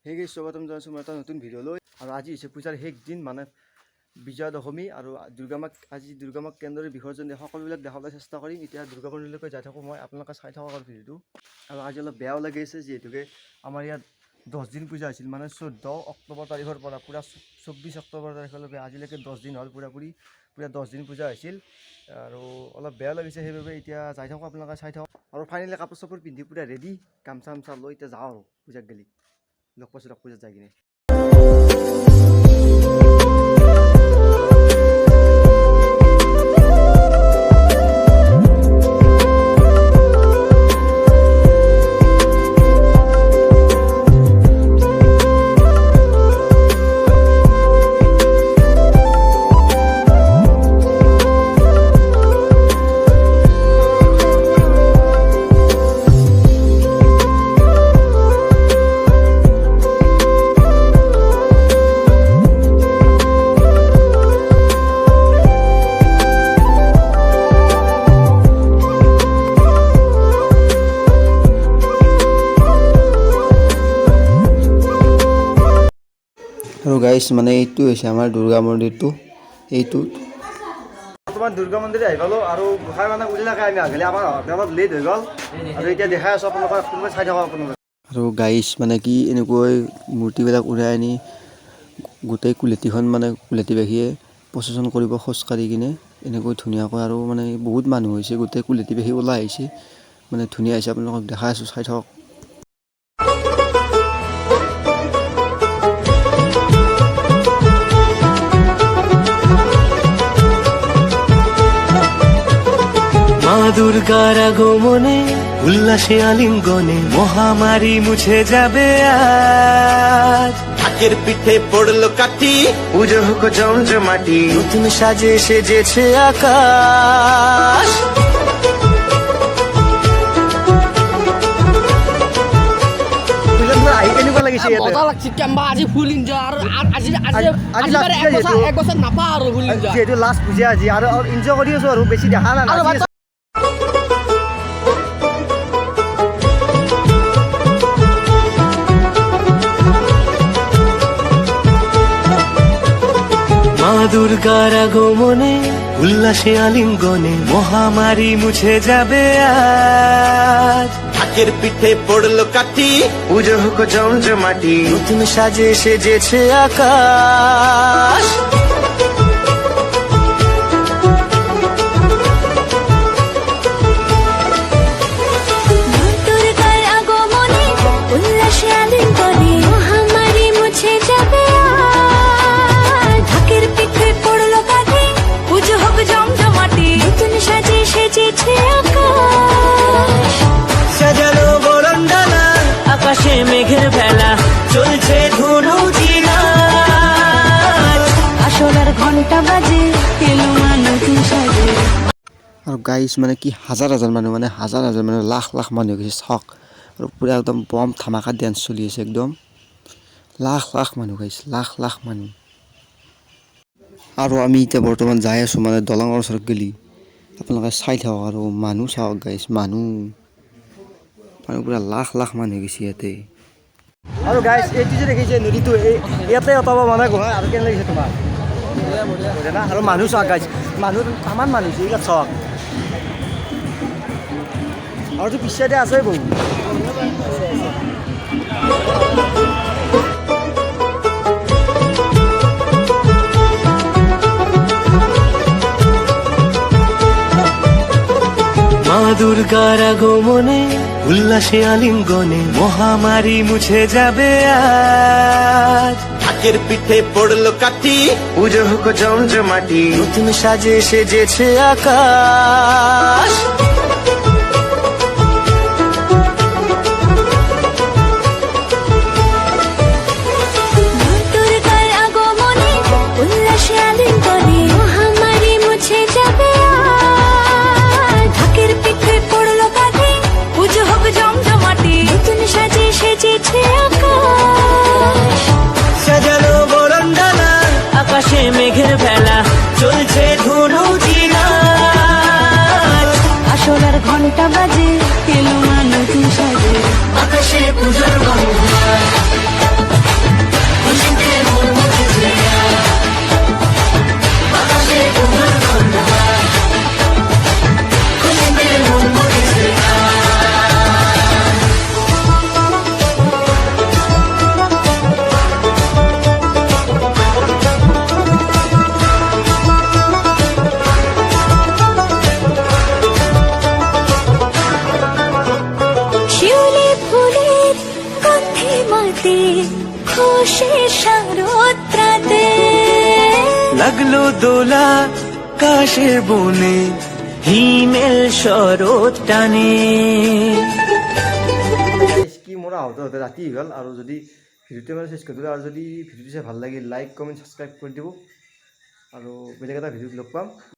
সেই গাইজ স্বাগতম জনাইছোঁ মই এটা নতুন ভিডিঅ'লৈ। আৰু আজি হৈছে পূজাৰ শেষ দিন, মানে বিজয়া দশমী। আৰু আজি দুৰ্গা মাক কেন্দ্ৰৰ বিসৰ্জন দিয়া সকলোবিলাক দেখাবলৈ চেষ্টা কৰিম। এতিয়া দুৰ্গা মন্দিৰলৈকে যাই থাকোঁ মই, আপোনালোকে চাই থাকক আৰু ভিডিঅ'টো। আৰু আজি অলপ বেয়াও লাগি আছে, যিহেতুকে আমাৰ ইয়াত 10 দিন পূজা হৈছিল, মানে 14 অক্টোবৰ তাৰিখৰ পৰা পূৰা 24 অক্টোবৰ তাৰিখলৈকে আজিলৈকে 10 দিন হ'ল, পূৰা 10 দিন পূজা হৈছিল। আৰু অলপ বেয়া লাগিছে, সেইবাবে এতিয়া যাই থাকোঁ, আপোনালোকে চাই থাকক। আৰু ফাইনেলি কাপোৰ চাপোৰ পিন্ধি পূৰা ৰেডি, গামচা চামচা লৈ এতিয়া যাওঁ আৰু পূজাক গেলি লগ পাইছোঁ পূজাত যাই কিনে। আৰু গাইছ, মানে এইটো হৈছে আমাৰ দুৰ্গা মন্দিৰটো। এইটো বৰ্তমান দুৰ্গা মন্দিৰ আহি পালোঁ, আৰু গোসাঁই মানে উলিয়াকে আমি আহিলে আমাৰ অলপ লেট হৈ গ'ল। আৰু এতিয়া দেখাই আছোঁ আপোনালোকক, চাই থাকক আপোনালোকে। আৰু গাইছ, মানে কি এনেকৈ মূৰ্তিবিলাক উৰাই আনি গোটেই কুলেটিখন, মানে কুলেটিবাসীয়ে প্ৰচেছন কৰিব খোজকাঢ়ি কিনে এনেকৈ ধুনীয়াকৈ। আৰু মানে বহুত মানুহ হৈছে, গোটেই কুলেটিবাসী ওলাই আহিছে, মানে ধুনীয়া হৈছে। আপোনালোকক দেখাই আছোঁ, চাই থাকক। মা দুর্গার আগমনে উল্লাসে আলিঙ্গনে মহামারী মুছে যাবে আজ। ঢাকের পিঠে পড়লো কাঠি, পুজো হোক জমজমাটি, নতুন সাজে সেজেছে আকাশ। যিহেতু লাষ্ট পূজা আজি, আৰু এনজয় কৰি আছোঁ, আৰু বেছি দেখা নাই। মা দুর্গার আগমনে উল্লাসে আলিঙ্গনে মহামারী মুছে যাবে আজ। ঢাকের পিঠে পড়লো কাঠি, পুজো হোক জমজমাটি, নতুন সাজে সেজেছে আকাশ। আকাশে মেঘের বেলা চলছে ধনু জিনাত, আসলার ঘন্টা বাজে এলো নতুন সাজে। আৰু গাইছ, মানে কি হাজাৰ হাজাৰ মানুহ, মানে হাজাৰ হাজাৰ মানুহ, লাখ লাখ মানুহ গৈছে চক। আৰু পূৰা একদম বম ধামাকা ডেন্স চলি আছে, একদম লাখ লাখ মানুহ গাইছ, লাখ লাখ মানুহ। আৰু আমি এতিয়া বৰ্তমান যাই আছোঁ, মানে দলঙৰ ওচৰত গেলি আপোনালোকে চাই থাকক। আৰু মানুহ চাওক গাইছ, মানুহ পূৰা লাখ লাখ মানুহ গৈছে ইয়াতে। আৰু গাইছ, এইটো যে দেখিছে নদীটো, ইয়াতে অটাব মানে গোহাঁই। আৰু কেনে লাগিছে তোমাৰ? না, আৰু মানুহ চাওক গাইছ, মানুহ কিমান মানুহ হৈছে এইবিলাক চাওক। আৰু পিছতে আছে বহু। মা দুর্গার আগমনে উল্লাসে আলিঙ্গনে মহামারী মুছে যাবে আজ। ঢাকের পিঠে পড়লো কাঠি, পুজো হোক জমজমাটি, নতুন সাজে সেজেছে আকাশ। আকাশে মেঘের বেলা চলছে ধনু জিনাত, খুশি শারদরাতে লাগলো দোলা কাশের বনে হিমেল শরৎ টানে কি মোরা হতে হতে ৰাতি হৈ গ'ল আৰু যদি ভিডিঅ'টো মানে চেষ্টা কৰি আৰু যদি ভিডিঅ'টো চাই ভাল লাগিল লাইক কমেণ্ট ছাবস্ক্ৰাইব কৰি দিব আৰু বেলেগ এটা ভিডিঅ'ত লগ পাম।